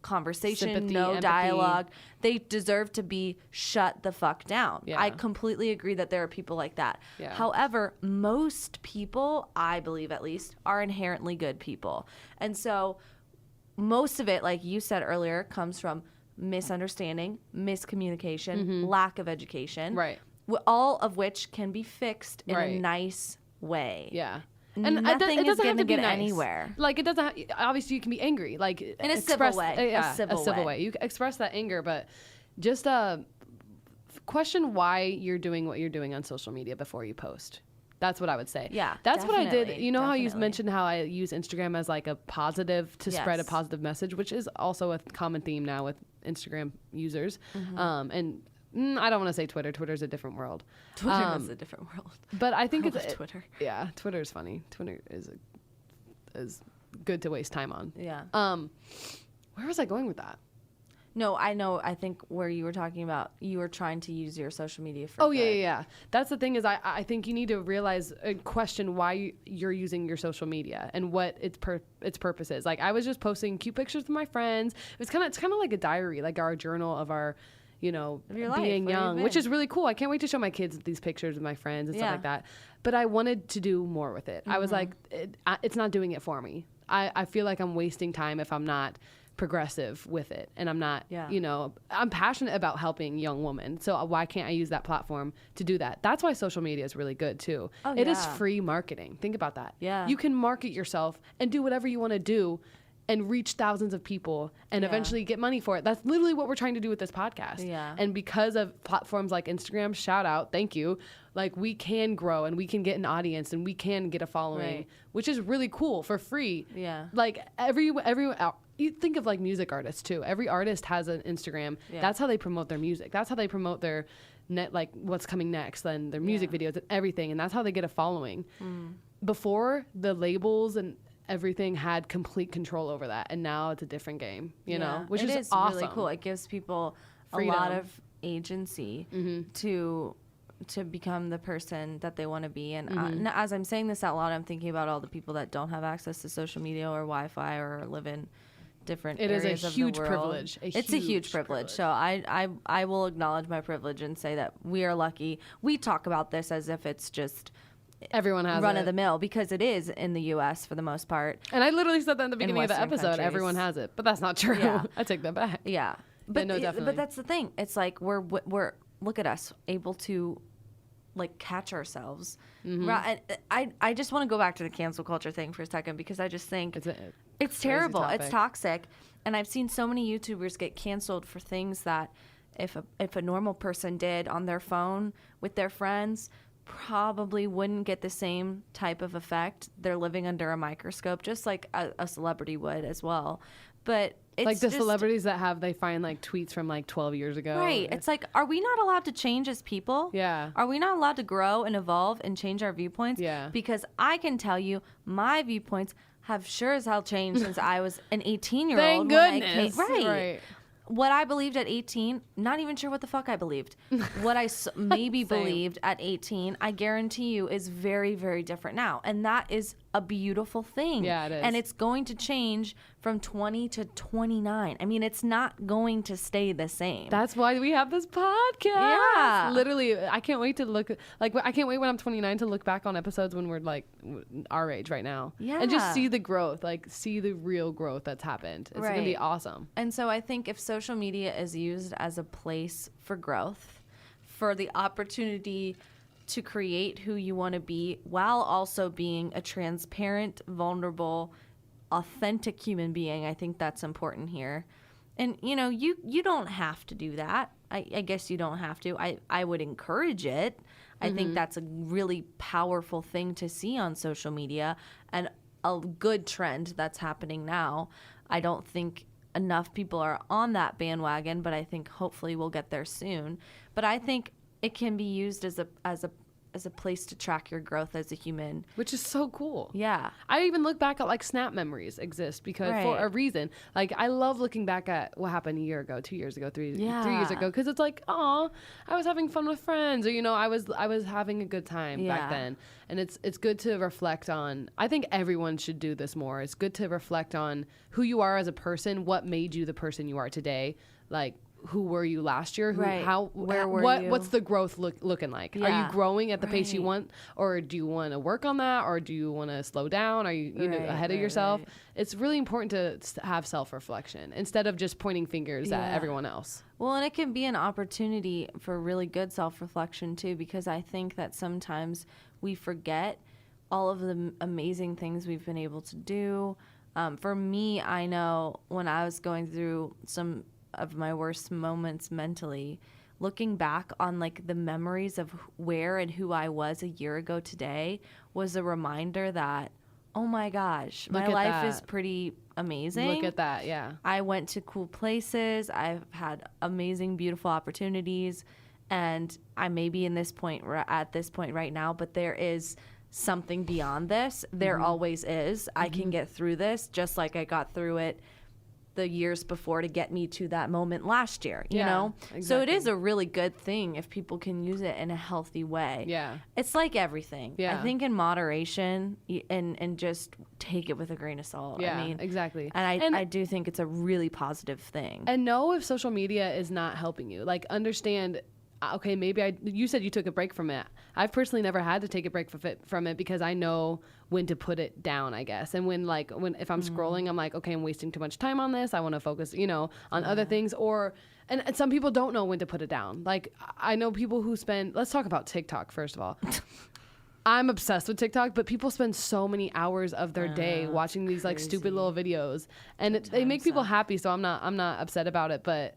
conversation, Sympathy, no empathy. dialogue. They deserve to be shut the fuck down. Yeah. I completely agree that there are people like that. Yeah. However, most people, I believe at least, are inherently good people. And so most of it, like you said earlier, comes from misunderstanding, miscommunication, lack of education. Right. All of which can be fixed in a Right. nice way. Yeah. And nothing is going to get anywhere. Like it doesn't. Obviously, you can be angry, like In a civil way. Yeah, A civil way. You can express that anger, but just question why you're doing what you're doing on social media before you post. That's what I would say. Yeah, that's what I did. definitely, You know how you definitely. mentioned how I use Instagram as like a positive to spread a Yes. positive message, which is also a common theme now with Instagram users. And I don't want to say Twitter. Twitter's a different world. Twitter is a different world. But I think I it's love Twitter. Yeah, Twitter's funny. Twitter is good to waste time on. Yeah. Where was I going with that? No, I know. I think where you were talking about, you were trying to use your social media for Oh good. yeah. That's the thing is I think you need to realize and question why you're using your social media and what its purpose is. Like I was just posting cute pictures with my friends. It's kind of like a diary, like our journal of our, Of your life, being where you've young, which been. is really cool. I can't wait to show my kids these pictures with my friends and stuff Yeah. like that. But I wanted to do more with it. I was like, it's not doing it for me. I feel like I'm wasting time if I'm not progressive with it and I'm not I'm passionate about helping young women, so why can't I use that platform to do that? That's why social media is really good too. It is free marketing. Think about that. You can market yourself and do whatever you want to do and reach thousands of people and eventually get money for it. That's literally what we're trying to do with this podcast. And because of platforms like Instagram, shout out, thank you, like we can grow and we can get an audience and we can get a following, which is really cool for free. Like every you think of like music artists too. Every artist has an Instagram. That's how they promote their music. That's how they promote their like what's coming next and their music videos and everything. And that's how they get a following. Before, the labels and everything had complete control over that, and now it's a different game. You know, which is awesome. Really cool. It gives people Freedom. a lot of agency to become the person that they want to be. And as I'm saying this out loud, I'm thinking about all the people that don't have access to social media or Wi-Fi or live in different areas It is a of huge the world. privilege. It's a huge privilege. So I will acknowledge my privilege and say that we are lucky. We talk about this as if it's just everyone has run it. of the mill, because it is in the U.S. for the most part. And I literally said that in the beginning of the Western episode. countries. Everyone has it, but that's not true. Yeah. I take that back. Yeah, no, definitely. But that's the thing. It's like we're look at us able to like catch ourselves. Right? I just want to go back to the cancel culture thing for a second, because I just think it's terrible. It's toxic, and I've seen so many YouTubers get canceled for things that if a normal person did on their phone with their friends, probably wouldn't get the same type of effect. They're living under a microscope, just like a celebrity would as well. But it's like the just, celebrities that they find like tweets from like 12 years ago. right? It's like, are we not allowed to change as people? Yeah. Are we not allowed to grow and evolve and change our viewpoints? Yeah. Because I can tell you, my viewpoints have sure as hell changed since I was an 18-year-old. Thank goodness. Right. What I believed at 18, not even sure what the fuck I believed. What I maybe believed at 18, I guarantee you is very, very different now. And that is a beautiful thing. Yeah, it is. And it's going to change from 20 to 29. I mean, it's not going to stay the same. That's why we have this podcast. Yeah. Literally, I can't wait to I can't wait when I'm 29 to look back on episodes when we're like our age right now. Yeah. And just see the growth, like see the real growth that's happened. It's going to be Right. awesome. And so I think if social media is used as a place for growth, for the opportunity to create who you want to be while also being a transparent, vulnerable, authentic human being, I think that's important here. And, you know, you don't have to do that. I guess you don't have to. I would encourage it. I think that's a really powerful thing to see on social media and a good trend that's happening now. I don't think enough people are on that bandwagon, but I think hopefully we'll get there soon. But I think it can be used as a place to track your growth as a human. Which is so cool. Yeah. I even look back at like Snap memories exist because for a reason. Like I love looking back at what happened a year ago, 2 years ago, 3 years ago, because it's like, oh, I was having fun with friends, or you know, I was having a good time back then. And it's good to reflect on. I think everyone should do this more. It's good to reflect on who you are as a person, what made you the person you are today, like. Who were you last year? Where were you? What's the growth looking like? Yeah. Are you growing at the pace you want, or do you want to work on that, or do you want to slow down? Are you know ahead of yourself? It's really important to have self-reflection instead of just pointing fingers at everyone else. Well, and it can be an opportunity for really good self-reflection too, because I think that sometimes we forget all of the amazing things we've been able to do. For me, I know when I was going through some of my worst moments mentally, looking back on like the memories of where and who I was a year ago today was a reminder that, oh my gosh, my life is pretty amazing. Look at that. Yeah. I went to cool places. I've had amazing, beautiful opportunities, and I may be at this point right now, but there is something beyond this. There always is. I can get through this just like I got through it the years before to get me to that moment last year, you know? Exactly. So it is a really good thing if people can use it in a healthy way. Yeah. It's like everything. Yeah. I think in moderation and just take it with a grain of salt. Yeah, I mean, exactly. And I do think it's a really positive thing. And know if social media is not helping you. Like understand, okay, maybe you said you took a break from it. I've personally never had to take a break from it because I know when to put it down, I guess. And when if I'm scrolling, I'm like, okay, I'm wasting too much time on this. I want to focus, you know, on other things. And some people don't know when to put it down. Like I know people who let's talk about TikTok first of all. I'm obsessed with TikTok, but people spend so many hours of their day watching these like stupid little videos, and they make people happy. So I'm not upset about it, but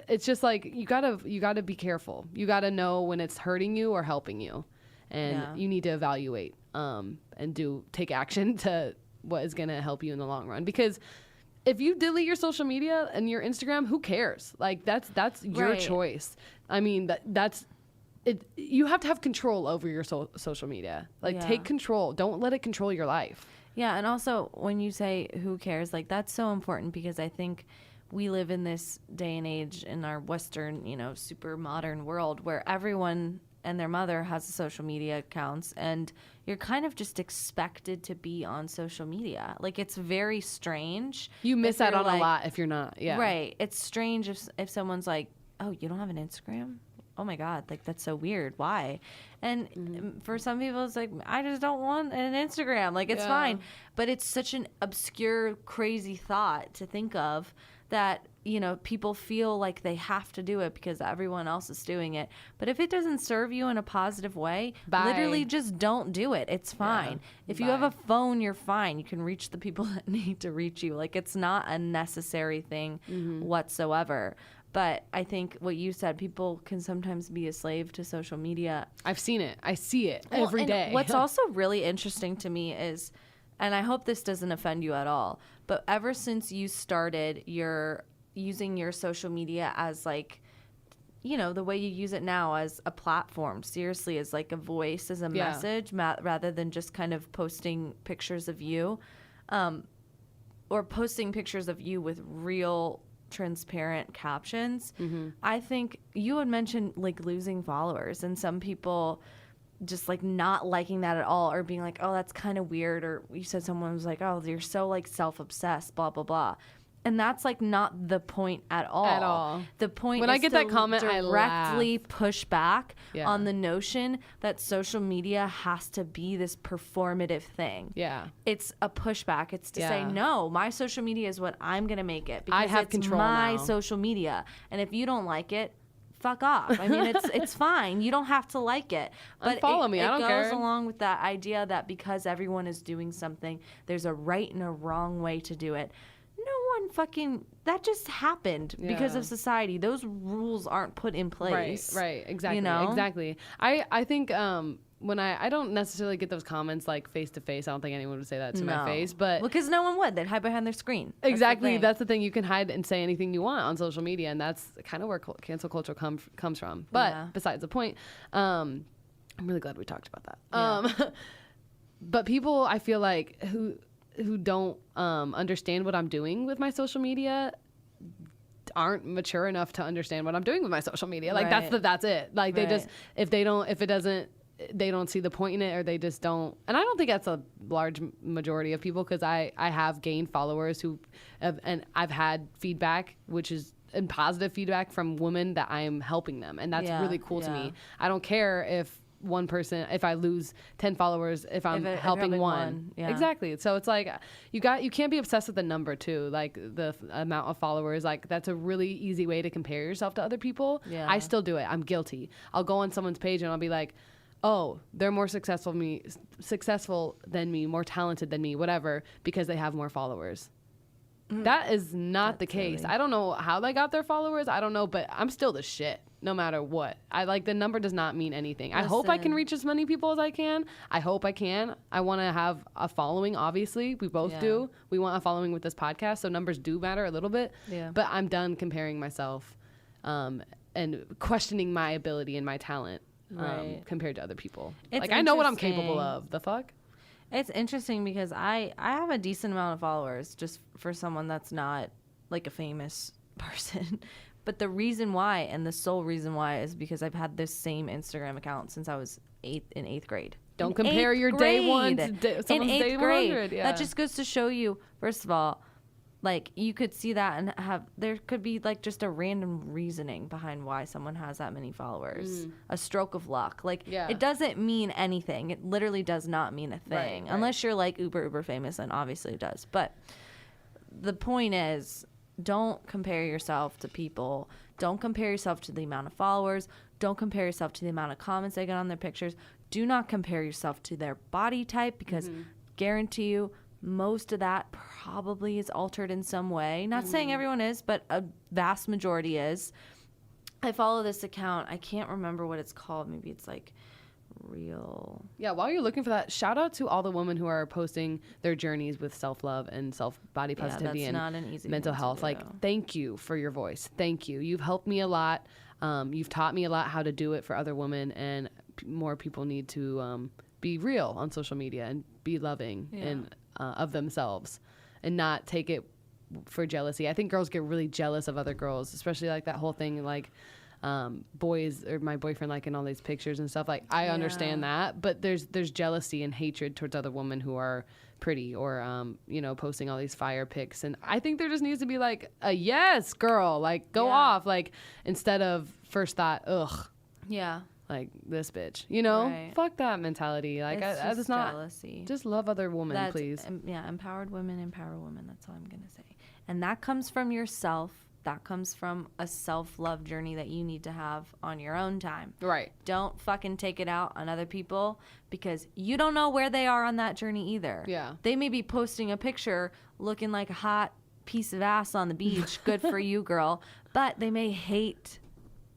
it's just like you gotta be careful. You gotta know when it's hurting you or helping you, and you need to evaluate and take action to what is gonna help you in the long run. Because if you delete your social media and your Instagram, who cares? Like that's your choice. I mean that's it. You have to have control over your social media. Like take control. Don't let it control your life. Yeah, and also when you say who cares, like that's so important because I think we live in this day and age in our Western, you know, super modern world where everyone and their mother has social media accounts, and you're kind of just expected to be on social media. Like it's very strange. You miss out on a lot if you're not. Yeah. Right. It's strange if someone's like, "Oh, you don't have an Instagram?" Oh my God, like that's so weird. Why? And for some people, it's like, I just don't want an Instagram. Like it's fine. But it's such an obscure, crazy thought to think of that, you know, people feel like they have to do it because everyone else is doing it. But if it doesn't serve you in a positive way, literally just don't do it. It's fine. If you have a phone, you're fine. You can reach the people that need to reach you. Like it's not a necessary thing whatsoever. But I think what you said, people can sometimes be a slave to social media. I've seen it. I see it every day. What's also really interesting to me is, and I hope this doesn't offend you at all, but ever since you started using your social media as like, you know, the way you use it now as a platform, seriously, as like a voice, as a message, rather than just kind of posting pictures of you, or posting pictures of you with real transparent captions. I think you had mentioned like losing followers, and some people just like not liking that at all, or being like, oh, that's kind of weird, or you said someone was like, oh, you're so like self-obsessed, blah blah blah. And that's like not the point at all. At all. The point when is I get to that comment, directly push back Yeah. on the notion that social media has to be this performative thing. Yeah. It's a pushback. It's to say, no, my social media is what I'm going to make it, because I have it's control my now. social media. And if you don't like it, fuck off. I mean, it's fine. You don't have to like it. But Unfollow me. I don't care. It goes along with that idea that because everyone is doing something, there's a right and a wrong way to do it. No one fucking, that just happened because Yeah. of society. Those rules aren't put in place. Right, exactly, You know? exactly. I think when I don't necessarily get those comments like face to face. I don't think anyone would say that to my face, but because no one would. They'd hide behind their screen. exactly, that's the thing. You can hide and say anything you want on social media, and that's kind of where cancel culture comes from. But Yeah. besides the point, I'm really glad we talked about that. Yeah. But people, I feel like who don't understand what I'm doing with my social media aren't mature enough to understand what I'm doing with my social media. Like Right. that's it. Like they Right. just they don't see the point in it, or they just don't. And I don't think that's a large majority of people, because I have gained followers and I've had feedback, which is and positive feedback from women that I'm helping them, and that's Yeah, really cool to yeah. me. I don't care if I lose 10 followers, if I'm If helping helping one. one, yeah. Exactly. So it's like you can't be obsessed with the number too, like the amount of followers. Like that's a really easy way to compare yourself to other people. Yeah. I still do it. I'm guilty. I'll go on someone's page and I'll be like, oh, they're more successful than me, more talented than me, whatever, because they have more followers. That is not the case. silly. I don't know how they got their followers. I don't know, but I'm still the shit no matter what. The number does not mean anything. I hope I can Listen. reach as many people as I can. I hope I can. I want to have a following, obviously. We both Yeah. do. We want a following with this podcast, so numbers do matter a little bit. Yeah. But I'm done comparing myself and questioning my ability and my talent Right. compared to other people. It's Like, I know what I'm capable interesting. of. The fuck? It's interesting because I have a decent amount of followers just for someone that's not like a famous person. But the reason why, and the sole reason why, is because I've had this same Instagram account since I was in eighth grade. Don't In compare eighth your day one grade. to In someone's eighth day grade. 100. Yeah. That just goes to show you, first of all, like you could see that and there could be like just a random reasoning behind why someone has that many followers. A stroke of luck. Like Yeah. it doesn't mean anything. It literally does not mean a thing. right. Unless you're like uber famous, and obviously it does. But the point is, don't compare yourself to people. Don't compare yourself to the amount of followers. Don't compare yourself to the amount of comments they get on their pictures. Do not compare yourself to their body type, because guarantee you most of that probably is altered in some way. Not saying everyone is, but a vast majority is. I follow this account. I can't remember what it's called. Maybe it's like Real. Yeah, while you're looking for that, shout out to all the women who are posting their journeys with self-love and self-body Yeah, positivity that's and not an easy mental thing to health. Like, do. thank you for your voice. Thank you. You've helped me a lot. You've taught me a lot how to do it for other women, and more people need to be real on social media and be loving and of themselves and not take it for jealousy. I think girls get really jealous of other girls, especially like that whole thing like boys or my boyfriend liking all these pictures and stuff. Like, I understand that, but there's jealousy and hatred towards other women who are pretty or posting all these fire pics. And I think there just needs to be like a yes girl, like go off, like instead of first thought, ugh, Yeah. like this bitch, you know. Right. Fuck that mentality. Like It's I just not jealousy. just love other women, please. Empowered women empower women. That's all I'm going to say. And that comes from yourself. That comes from a self-love journey that you need to have on your own time. Right. Don't fucking take it out on other people, because you don't know where they are on that journey either. Yeah. They may be posting a picture looking like a hot piece of ass on the beach. Good for you, girl. But they may hate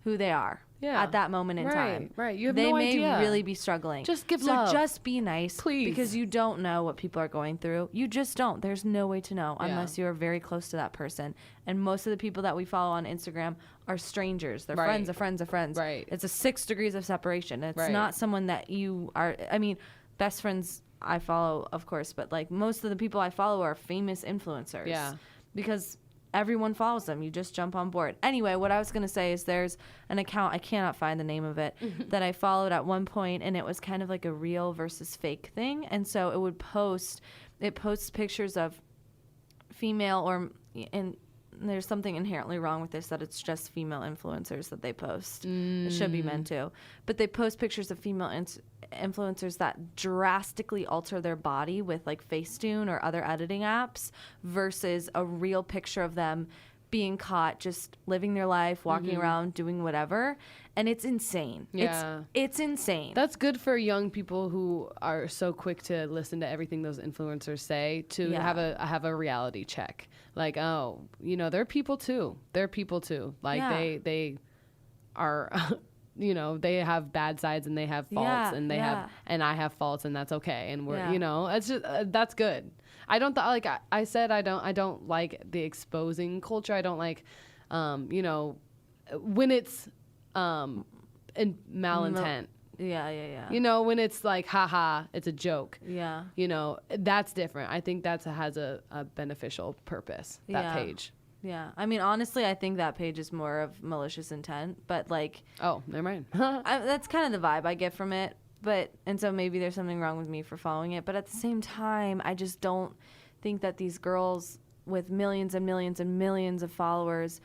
who they are at that moment in time. Right. You have They no may idea. really be struggling. Just give so love. just be nice, Please. because you don't know what people are going through. You just don't. There's no way to know unless you are very close to that person. And most of the people that we follow on Instagram are strangers. They're Right. friends of friends of friends. Right. It's a 6 degrees of separation. It's Right. not someone that you are. I mean, best friends I follow, of course, but like most of the people I follow are famous influencers. Yeah. Because everyone follows them. You just jump on board. Anyway, what I was going to say is there's an account, I cannot find the name of it, that I followed at one point, and it was kind of like a real versus fake thing. And so it posts pictures of female and there's something inherently wrong with this, that it's just female influencers that they post. It should be meant to. But they post pictures of female influencers that drastically alter their body with like Facetune or other editing apps versus a real picture of them being caught just living their life, walking around, doing whatever. And it's insane. Yeah. It's insane. That's good for young people who are so quick to listen to everything those influencers say to have a reality check. Like, oh, you know, they're people too. They're people too. Like they are, you know, they have bad sides and they have faults and they have, and I have faults and that's okay. And we're, you know, it's just, that's good. I don't like I said, I don't like the exposing culture. I don't like, you know, when it's, in malintent. Yeah. You know, when it's like, haha, it's a joke. Yeah. You know, that's different. I think that has a beneficial purpose, that page. Yeah. I mean, honestly, I think that page is more of malicious intent, but like. Oh, never mind. That's kind of the vibe I get from it. And so maybe there's something wrong with me for following it. But at the same time, I just don't think that these girls with millions and millions and millions of followers,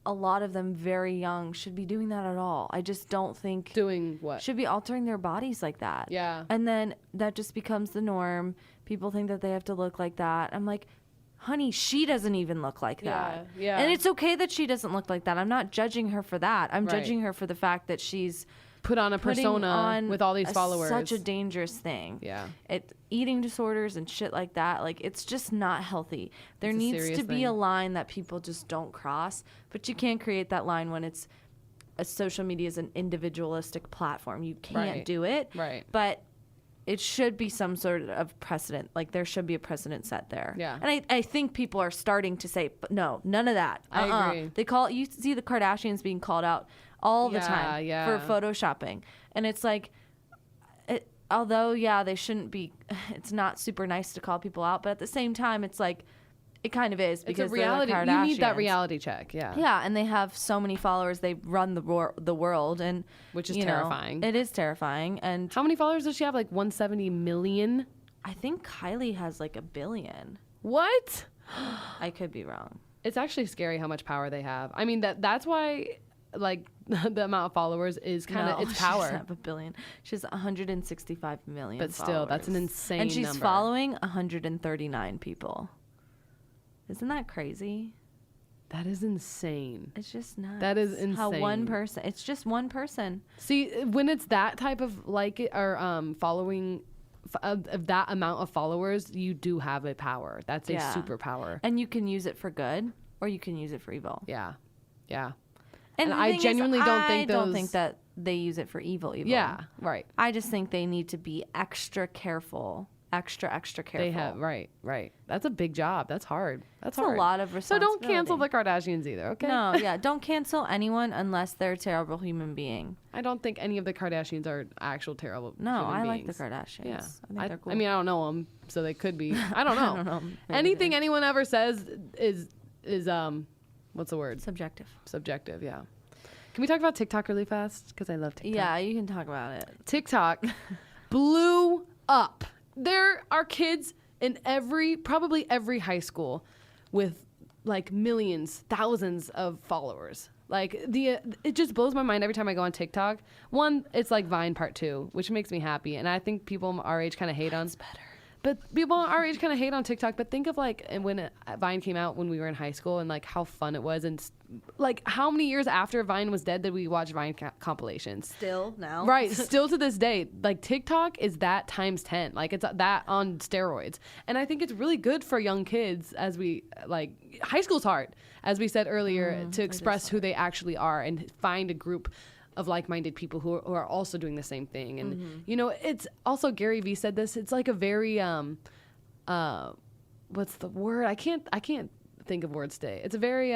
a lot of them very young, should be doing that at all. I just don't think doing what should be altering their bodies like that. Yeah. And then that just becomes the norm. People think that they have to look like that. I'm like, honey, she doesn't even look like that. Yeah. And it's okay that she doesn't look like that. I'm not judging her for that. I'm judging her for the fact that she's put on a persona with all these followers. Such a dangerous thing. Yeah. Eating disorders and shit like that, like, it's just not healthy. There needs to be a line that people just don't cross, but you can't create that line when it's social media is an individualistic platform. You can't do it. Right. But it should be some sort of precedent. Like, there should be a precedent set there. Yeah. And I think people are starting to say, but no, none of that. I agree. You see the Kardashians being called out all the time for photoshopping. And it's like, although, they shouldn't be, it's not super nice to call people out, but at the same time, it's like, it kind of is, because it's a reality. they're the You need that Kardashians. reality check. Yeah. Yeah, and they have so many followers. They run the world, and which is you know, terrifying. it is terrifying. And how many followers does she have? Like 170 million? I think Kylie has like 1 billion. What? I could be wrong. It's actually scary how much power they have. I mean, that's why, like, the amount of followers is kind of its power. She doesn't have 1 billion. She has 165 million. But still, that's an insane and she's number. following 139 people. Isn't that crazy? That is insane. It's just nuts. That is insane. How one person. It's just one person. See, when it's that type of following of that amount of followers, you do have a power. That's a superpower. And you can use it for good, or you can use it for evil. Yeah. Yeah. And I genuinely don't think that they use it for evil. Yeah, right. I just think they need to be extra careful. Extra careful. They have right. That's a big job. That's hard. That's hard. A lot of responsibility. So don't cancel the Kardashians either, okay? No, don't cancel anyone unless they're a terrible human being. I don't think any of the Kardashians are actual terrible. No, human I beings. like the Kardashians. Yeah, I think they're cool. I mean, I don't know them, so they could be. I don't know. I don't know. Anything anyone ever says is what's the word? Subjective. Subjective. Yeah. Can we talk about TikTok really fast? Because I love TikTok. Yeah, you can talk about it. TikTok blew up. There are kids in probably every high school with like millions, thousands of followers. Like it just blows my mind every time I go on TikTok. One, it's like Vine Part 2, which makes me happy. And I think people our age kind of hate on. better. But people our age kind of hate on TikTok. But think of like when Vine came out when we were in high school and like how fun it was. And like how many years after Vine was dead did we watch Vine compilations? Still now. Right. Still to this day. Like TikTok is that times 10. Like it's that on steroids. And I think it's really good for young kids as we like high school's hard, as we said earlier, to express who they actually are and find a group of like-minded people who are also doing the same thing. And you know, it's also Gary Vee said this, it's like a very what's the word? I can't think of words today. It's a very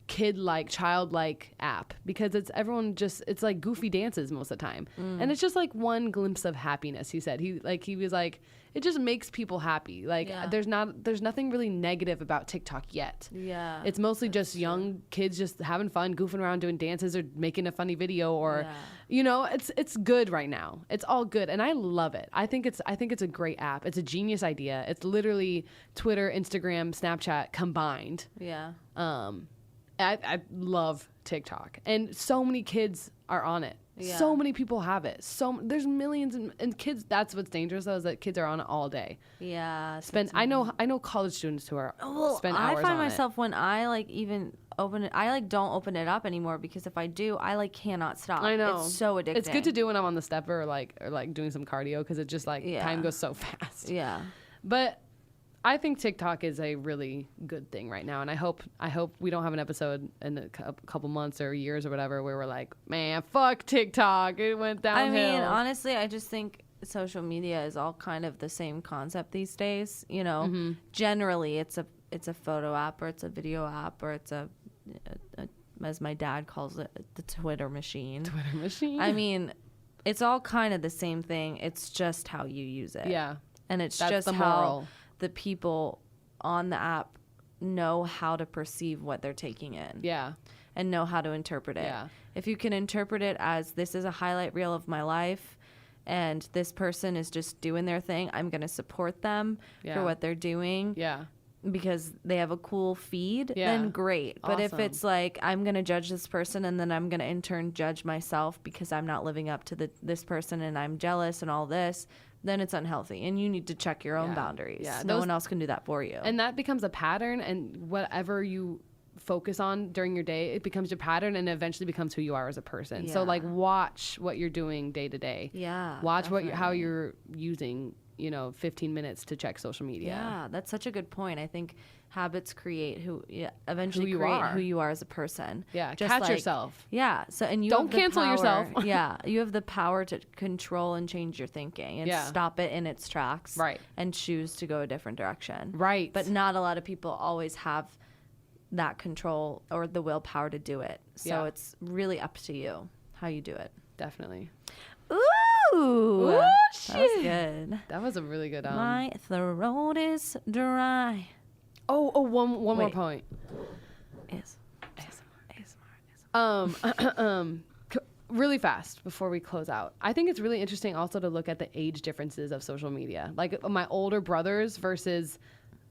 kid-like, childlike app because it's like goofy dances most of the time. And it's just like one glimpse of happiness, he said. He was like, it just makes people happy. Like there's nothing really negative about TikTok yet. Yeah. It's mostly just young kids just having fun, goofing around, doing dances or making a funny video or you know, it's good right now. It's all good and I love it. I think it's a great app. It's a genius idea. It's literally Twitter, Instagram, Snapchat combined. Yeah. I love TikTok, and so many kids are on it. Yeah. So many people have it. There's millions and kids. That's what's dangerous though, is that kids are on it all day. Yeah. I know college students who are spend I hours find on myself when I like even open it, I like don't open it up anymore because if I do, I like cannot stop. I know. It's so addicting. It's good to do when I'm on the stepper or like doing some cardio, because it just like Yeah. time goes so fast. Yeah. But I think TikTok is a really good thing right now, and I hope we don't have an episode in a couple months or years or whatever where we're like, man, fuck TikTok, it went downhill. I mean, honestly, I just think social media is all kind of the same concept these days. You know, Mm-hmm. generally it's a photo app or it's a video app or it's a as my dad calls it, the Twitter machine. Twitter machine. I mean, it's all kind of the same thing. It's just how you use it. Yeah, And it's that's just the how moral. the people on the app know how to perceive what they're taking in Yeah, and know how to interpret it. Yeah. If you can interpret it as this is a highlight reel of my life and this person is just doing their thing, I'm going to support them Yeah. for what they're doing yeah, because they have a cool feed, Yeah. then great. But if Awesome. it's like I'm going to judge this person and then I'm going to in turn judge myself because I'm not living up to this person and I'm jealous and all this, then it's unhealthy and you need to check your own Yeah. boundaries. Yeah. No Those- one else can do that for you. and that becomes a pattern, and whatever you focus on during your day, it becomes your pattern and eventually becomes who you are as a person. So Yeah. like watch what you're doing day to day. Yeah, Watch how definitely. you're using, 15 minutes to check social media. Yeah, that's such a good point. I think habits create eventually Who you create are. who you are as a person. Yeah, Just catch like- yourself. Yeah. So and you Don't have the cancel power- yourself. Yeah, you have the power to control and change your thinking and Yeah. stop it in its tracks. Right. And choose to go a different direction. Right. But not a lot of people always have that control or the willpower to do it. So Yeah. it's really up to you how you do it. Definitely. Ooh, that was shit. good. That was a really good My throat is dry. one more Wait. point. Is Really fast before we close out. I think it's really interesting also to look at the age differences of social media. Like my older brothers versus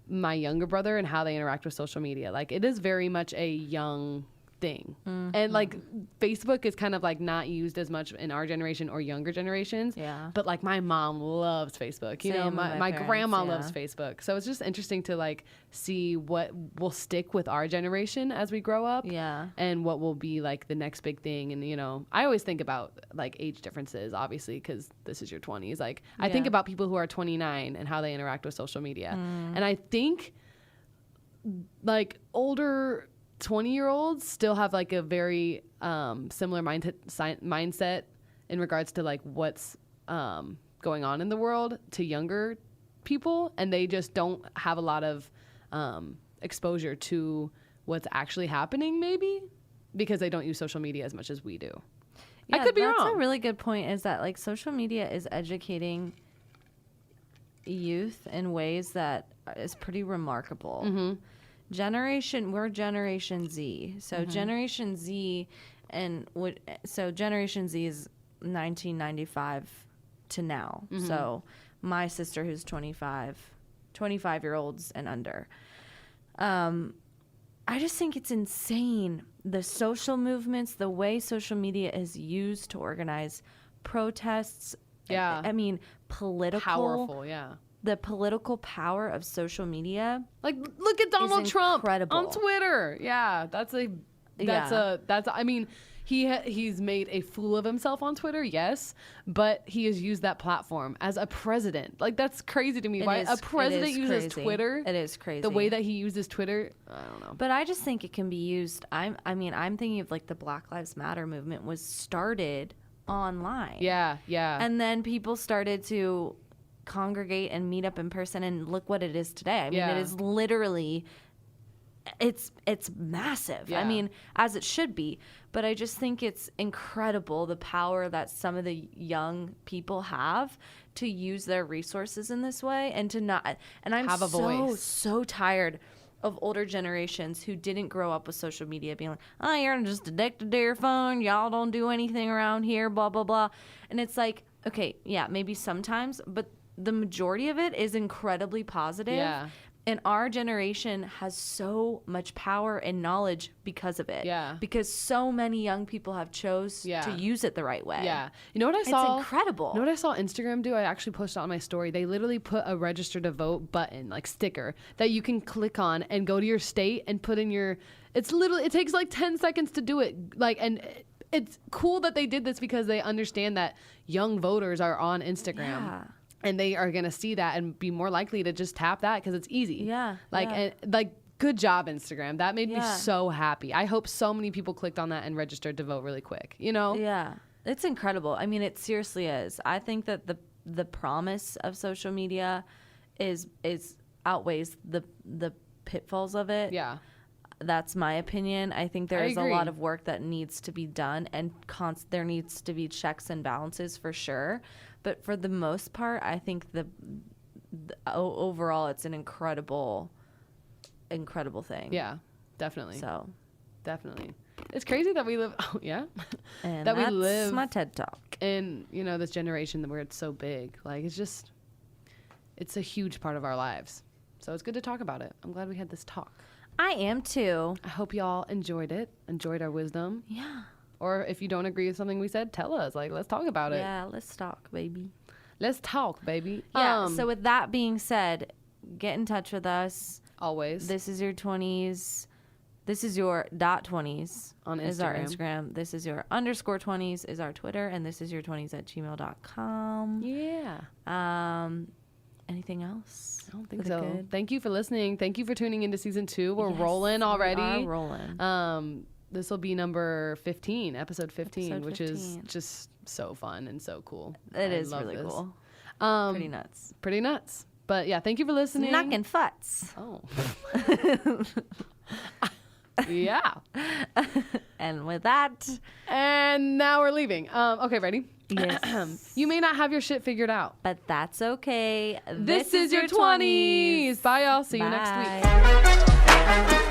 my younger brother and how they interact with social media. Like it is very much a young thing. And like Facebook is kind of like not used as much in our generation or younger generations. Yeah. But like my mom loves Facebook. You know, Same with my my parents, grandma yeah. loves Facebook. So it's just interesting to like see what will stick with our generation as we grow up. Yeah. And what will be like the next big thing. And I always think about like age differences, obviously, because this is your 20s. Like I think Yeah. about people who are 29 and how they interact with social media. And I think like older 20-year-olds still have like a very similar mindset in regards to like what's going on in the world to younger people, and they just don't have a lot of exposure to what's actually happening, maybe because they don't use social media as much as we do. I could be that's wrong. a really good point, is that like social media is educating youth in ways that is pretty remarkable. Mm-hmm. We're Generation Z. So Generation Z Generation Z is 1995 to now. Mm-hmm. So my sister who's 25-year-olds and under. I just think it's insane, the social movements, the way social media is used to organize protests. Yeah. I mean, Powerful, yeah. the political power of social media. Like, look at Donald Trump incredible. on Twitter. Yeah, I mean, he's made a fool of himself on Twitter, yes, but he has used that platform as a president. Like, that's crazy to me. Why a president uses Twitter? It is crazy. The way that he uses Twitter, I don't know. But I just think it can be used. I'm thinking of like the Black Lives Matter movement was started online. Yeah. And then people started to congregate and meet up in person, and look what it is today. I mean, Yeah. it is literally, it's massive. Yeah. I mean, as it should be. But I just think it's incredible the power that some of the young people have to use their resources in this way and to not. And I'm Have a voice. so tired of older generations who didn't grow up with social media being like, oh, you're just addicted to your phone. Y'all don't do anything around here, blah, blah, blah. And it's like, okay, yeah, maybe sometimes, but the majority of it is incredibly positive. Yeah. And our generation has so much power and knowledge because of it. Yeah. Because so many young people have chose Yeah. to use it the right way. Yeah. You know what I saw? It's incredible. You know what I saw Instagram do? I actually posted on my story. They literally put a register to vote button, like sticker, that you can click on and go to your state and put in your, it takes like 10 seconds to do it. Like, and it's cool that they did this because they understand that young voters are on Instagram. Yeah. And they are going to see that and be more likely to just tap that because it's easy. Yeah, Like, yeah. And, like, good job, Instagram. That made me Yeah. so happy. I hope so many people clicked on that and registered to vote really quick, you know? Yeah. It's incredible. I mean, it seriously is. I think that the promise of social media is outweighs the pitfalls of it. Yeah. That's my opinion. I think there is a agree. lot of work that needs to be done, and there needs to be checks and balances for sure. But for the most part, I think the overall, it's an incredible thing. Yeah, definitely. So, Definitely. It's crazy that we live, oh, yeah? and That we that's live my TED Talk. in, you know, this generation where it's so big. Like, it's a huge part of our lives. So it's good to talk about it. I'm glad we had this talk. I am too. I hope y'all enjoyed it, enjoyed our wisdom. Yeah. Or if you don't agree with something we said, tell us. Like, let's talk about it. Yeah, let's talk, baby. Let's talk, baby. Yeah. So with that being said, get in touch with us. Always. This is your 20s. This is your .20s On is our Instagram. Instagram. This is your _20s is our Twitter. And this is your 20s@gmail.com. Yeah. Anything else? I don't think Is it so. good? Thank you for listening. Thank you for tuning into season 2. We're Yes, rolling already. We are rolling. This will be number 15, episode 15, Episode which is 15. just so fun and so cool. It I is love really this. cool. Pretty nuts. Pretty nuts. But yeah, thank you for listening. Knocking futs. Oh. Yeah. And with that, And now we're leaving. Okay, ready? yes. You may not have your shit figured out. But that's okay. This is your 20s. Bye, y'all. See you next week. Bye.